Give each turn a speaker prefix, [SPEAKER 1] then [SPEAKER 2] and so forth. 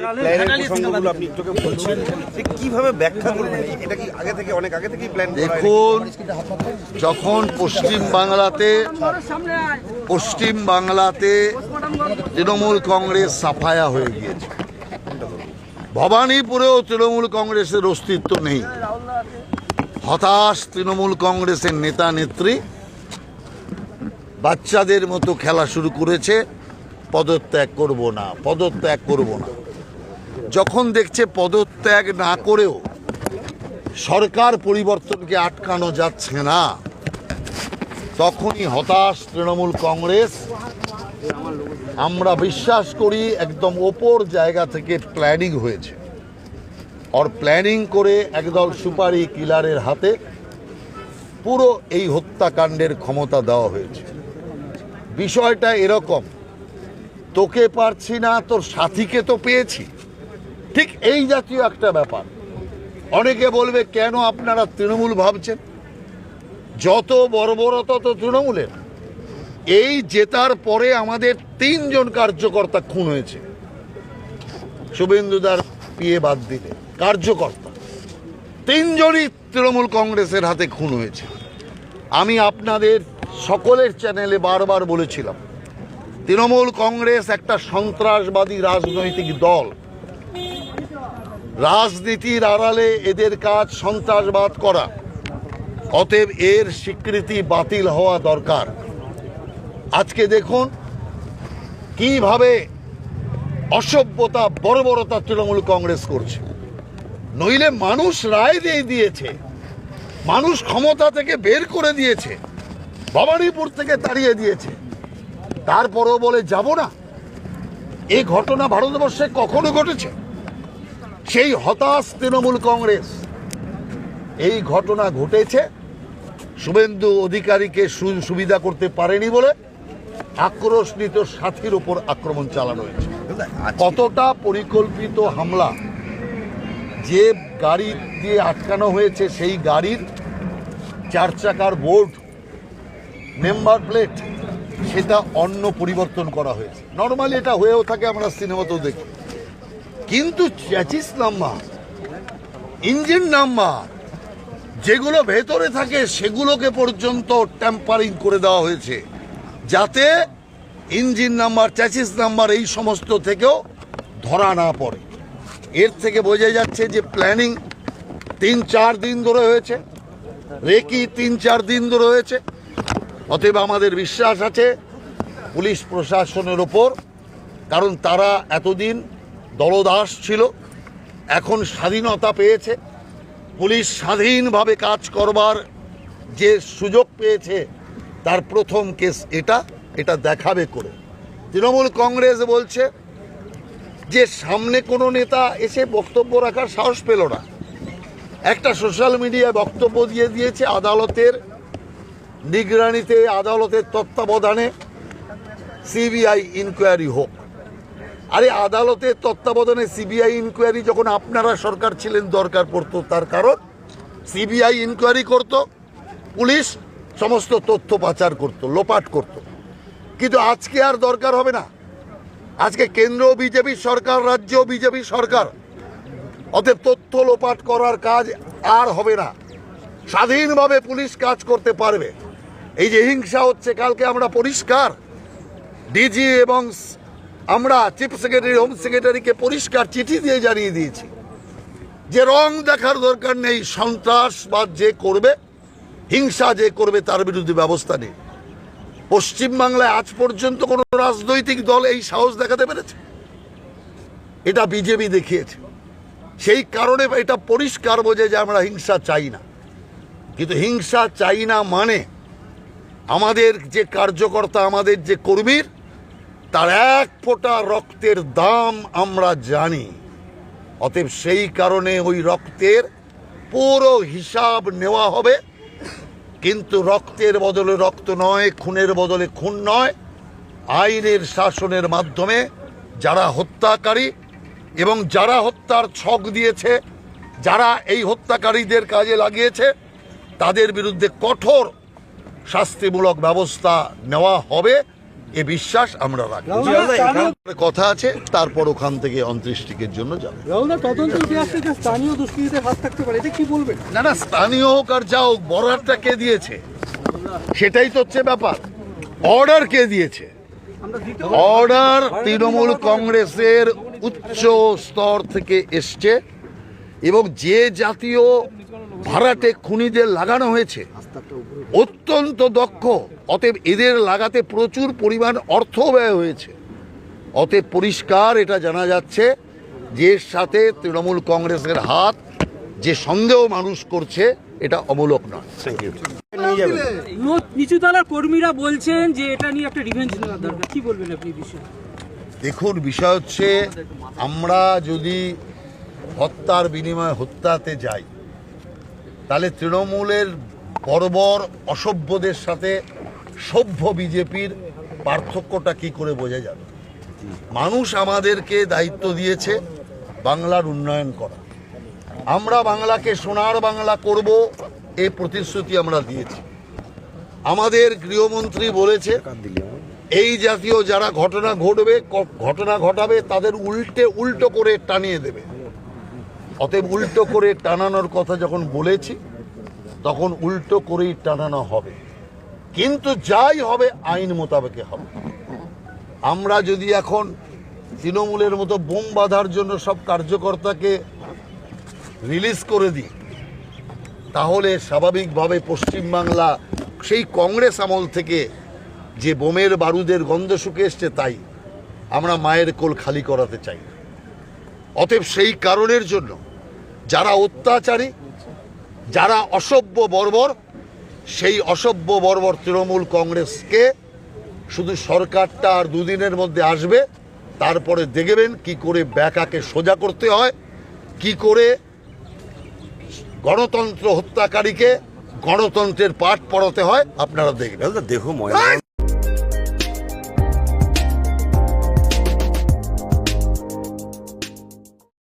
[SPEAKER 1] আপনি একটু বলছেন যে কিভাবে ব্যাখ্যা করবেন, এটা কি আগে থেকে অনেক আগে থেকেই প্ল্যান?
[SPEAKER 2] দেখুন, যখন পশ্চিম বাংলাতে তৃণমূল কংগ্রেস সাফায়া হয়ে গিয়েছে, ভবানীপুরেও তৃণমূল কংগ্রেসের অস্তিত্ব নেই, হতাশ তৃণমূল কংগ্রেসের নেতা নেত্রী বাচ্চাদের মতো খেলা শুরু করেছে, পদত্যাগ করব না, পদত্যাগ করব না। যখন দেখছে পদত্যাগ না করেও সরকার পরিবর্তনকে আটকানো যাচ্ছে না, তখনই হতাশ তৃণমূল কংগ্রেস। আমরা বিশ্বাস করি একদম ওপর জায়গা থেকে প্ল্যানিং হয়েছে, আর প্ল্যানিং করে একদল সুপারি কিলারের হাতে পুরো এই হত্যাকাণ্ডের ক্ষমতা দেওয়া হয়েছে। বিষয়টা এরকম, তোকে পারছি না, তোর সাথীকে তো পেয়েছি, ঠিক এই জাতীয় একটা ব্যাপার। অনেকে বলবে কেন আপনারা তৃণমূল ভাবছেন, যত বর্বরতা তো তৃণমূলের। এই জেতার পরে আমাদের 3 জন কার্যকর্তা খুন হয়েছে, শুভেন্দুদার পিয়ে বাদ দিলে কার্যকর্তা 3 জনই তৃণমূল কংগ্রেসের হাতে খুন হয়েছে। আমি আপনাদের সকলের চ্যানেলে বারবার বলেছিলাম, তৃণমূল কংগ্রেস একটা সন্ত্রাসবাদী রাজনৈতিক দল, রাজনীতির আড়ালে এদের কাজ সন্ত্রাসবাদ করা, অতএব এর স্বীকৃতি বাতিল হওয়া দরকার। আজকে দেখুন কিভাবে অসভ্যতা বর্বরতা তৃণমূল কংগ্রেস করছে। নইলে মানুষ রায় দিয়ে দিয়েছে, মানুষ ক্ষমতা থেকে বের করে দিয়েছে, ভবানীপুর থেকে তাড়িয়ে দিয়েছে, তারপরেও বলে যাব না। এই ঘটনা ভারতবর্ষে কখনো ঘটেছে? সেই হতাশ তৃণমূল কংগ্রেস। এই ঘটনা ঘটেছে শুভেন্দু অধিকারীকে সুবিধা করতে পারেনি বলে আক্রোশিত সাথীর উপর আক্রমণ চালানো হয়েছে। কতটা পরিকল্পিত হামলা! যে গাড়ি দিয়ে আটকানো হয়েছে সেই গাড়ির 4 চাকার বোর্ড, নাম্বার প্লেট, সেটা অন্য পরিবর্তন করা হয়েছে। নর্মালি এটা হয়েও থাকে, আমরা সিনেমাতেও দেখি, কিন্তু চ্যাচিস নাম্বার, ইঞ্জিন নাম্বার যেগুলো ভেতরে থাকে সেগুলোকে পর্যন্ত ট্যাম্পারিং করে দেওয়া হয়েছে, যাতে ইঞ্জিন নাম্বার, চ্যাচিস নাম্বার এই সমস্ত থেকেও ধরা না পড়ে। এর থেকে বোঝা যাচ্ছে যে প্ল্যানিং 3-4 দিন ধরে হয়েছে, রেকি 3-4 দিন ধরে হয়েছে। অতএব আমাদের বিশ্বাস আছে পুলিশ প্রশাসনের ওপর, কারণ তারা এতদিন দলদাস ছিল, এখন স্বাধীনতা পেয়েছে, পুলিশ স্বাধীনভাবে কাজ করবার যে সুযোগ পেয়েছে, তার প্রথম কেস এটা দেখাবে করে। তৃণমূল কংগ্রেস বলছে যে সামনে কোনো নেতা এসে বক্তব্য রাখার সাহস পেল না, একটা সোশ্যাল মিডিয়ায় বক্তব্য দিয়ে দিয়েছে আদালতের নিগরানিতে, আদালতের তত্ত্বাবধানে সিবিআই ইনকোয়ারি হোক। আরে আদালতের তত্ত্বাবধানে সিবিআই ইনকোয়ারি যখন আপনারা সরকার ছিলেন দরকার পড়তো, তার কারণ সিবিআই ইনকোয়ারি করত, পুলিশ সমস্ত তথ্য পাচার করত, লোপাট করত। কিন্তু আজকে আর দরকার হবে না, আজকে কেন্দ্র বিজেপি সরকার, রাজ্য বিজেপি সরকার, অতএব তথ্য লোপাট করার কাজ আর হবে না, স্বাধীনভাবে পুলিশ কাজ করতে পারবে। এই যে হিংসা হচ্ছে, কালকে আমরা পরিষ্কার ডিজি এবং আমরা চিফ সেক্রেটারি, হোম সেক্রেটারিকে পরিষ্কার চিঠি দিয়ে জানিয়ে দিয়েছি যে রং দেখার দরকার নেই, সন্ত্রাসবাদ যে করবে, হিংসা যে করবে, তার বিরুদ্ধে ব্যবস্থা নেই। পশ্চিমবাংলায় আজ পর্যন্ত কোনো রাজনৈতিক দল এই সাহস দেখাতে পেরেছে? এটা বিজেপি দেখিয়েছে। সেই কারণে এটা পরিষ্কার বোঝে যে আমরা হিংসা চাই না। কিন্তু হিংসা চাই না মানে আমাদের যে কার্যকর্তা, আমাদের যে কর্মীর, তার 1 ফোঁটা রক্তের দাম আমরা জানি। অতএব সেই কারণে ওই রক্তের পুরো হিসাব নেওয়া হবে। কিন্তু রক্তের বদলে রক্ত নয়, খুনের বদলে খুন নয়, আইনের শাসনের মাধ্যমে যারা হত্যাকারী এবং যারা হত্যার ছক দিয়েছে, যারা এই হত্যাকারীদের কাজে লাগিয়েছে, তাদের বিরুদ্ধে কঠোর শাস্তিমূলক ব্যবস্থা নেওয়া হবে। এ বিশ্বাস আমরা রাখি। কথা আছে, তারপর ওখান থেকে 29 টিকের জন্য যাবে।
[SPEAKER 3] তদন্ত উঠে আসছে যে স্থানীয় দুষ্কৃতীদের হাত থাকতে পারে, এটা কি বলবেন?
[SPEAKER 2] না না, স্থানীয় হোক আর যা হোক, বর্ডারটা কে দিয়েছে সেটাই তো হচ্ছে ব্যাপার। অর্ডার কে দিয়েছে? অর্ডার তৃণমূল কংগ্রেসের উচ্চ স্তর থেকে এসছে, এবং যে জাতীয় ভাড়াটে খুনিদের লাগানো হয়েছে অত্যন্ত দক্ষ, অতএব এদের লাগাতে প্রচুর পরিমাণ অর্থ ব্যয় হয়েছে। অতএব পরিষ্কার এটা জানা যাচ্ছে যে এর সাথে তৃণমূল কংগ্রেসের হাত, যে সন্দেহ মানুষ করছে এটা অমূলক নয়।
[SPEAKER 1] নিয়ে যাবেন।
[SPEAKER 3] নিচুতলার কর্মীরা বলছেন যে এটা নিয়ে একটা রিভেঞ্জ নেওয়ার দরকার, কি বলবেন আপনি বিষয়ে?
[SPEAKER 2] দেখুন, বিষয় হচ্ছে আমরা যদি হত্যার বিনিময়ে হত্যাতে যাই, তাহলে তৃণমূলের বর্বর অসভ্যদের সাথে সভ্য বিজেপির পার্থক্যটা কি করে বোঝা যাবে? মানুষ আমাদেরকে দায়িত্ব দিয়েছে বাংলার উন্নয়ন করা। আমরা বাংলাকে সোনার বাংলা করব, এই প্রতিশ্রুতি আমরা দিয়েছি। আমাদের গৃহমন্ত্রী বলেছে এই জাতীয় যারা ঘটনা ঘটাবে তাদের উল্টো করে টানিয়ে দেবে। অতএব উল্টো করে টানানোর কথা যখন বলেছি, তখন উল্টো করেই টানানো হবে, কিন্তু যাই হবে আইন মোতাবেকে হবে। আমরা যদি এখন তৃণমূলের মতো বোম বাঁধার জন্য সব কার্যকর্তাকে রিলিজ করে দিই, তাহলে স্বাভাবিকভাবে পশ্চিমবাংলা সেই কংগ্রেস আমল থেকে যে বোমের বারুদের গন্ধ শুকে এসছে, তাই আমরা মায়ের কোল খালি করাতে চাই। অতএব সেই কারণের জন্য যারা অত্যাচারী, যারা অসভ্য বর্বর, সেই অসভ্য বর্বর তৃণমূল কংগ্রেসকে শুধু সরকারটা আর দুদিনের মধ্যে আসবে, তারপরে দেখবেন কি করে ব্যাকাকে সোজা করতে হয়, কি করে গণতন্ত্র হত্যাকারীকে গণতন্ত্রের পাঠ পড়াতে হয়, আপনারা দেখবেন।
[SPEAKER 1] দেখো ময়না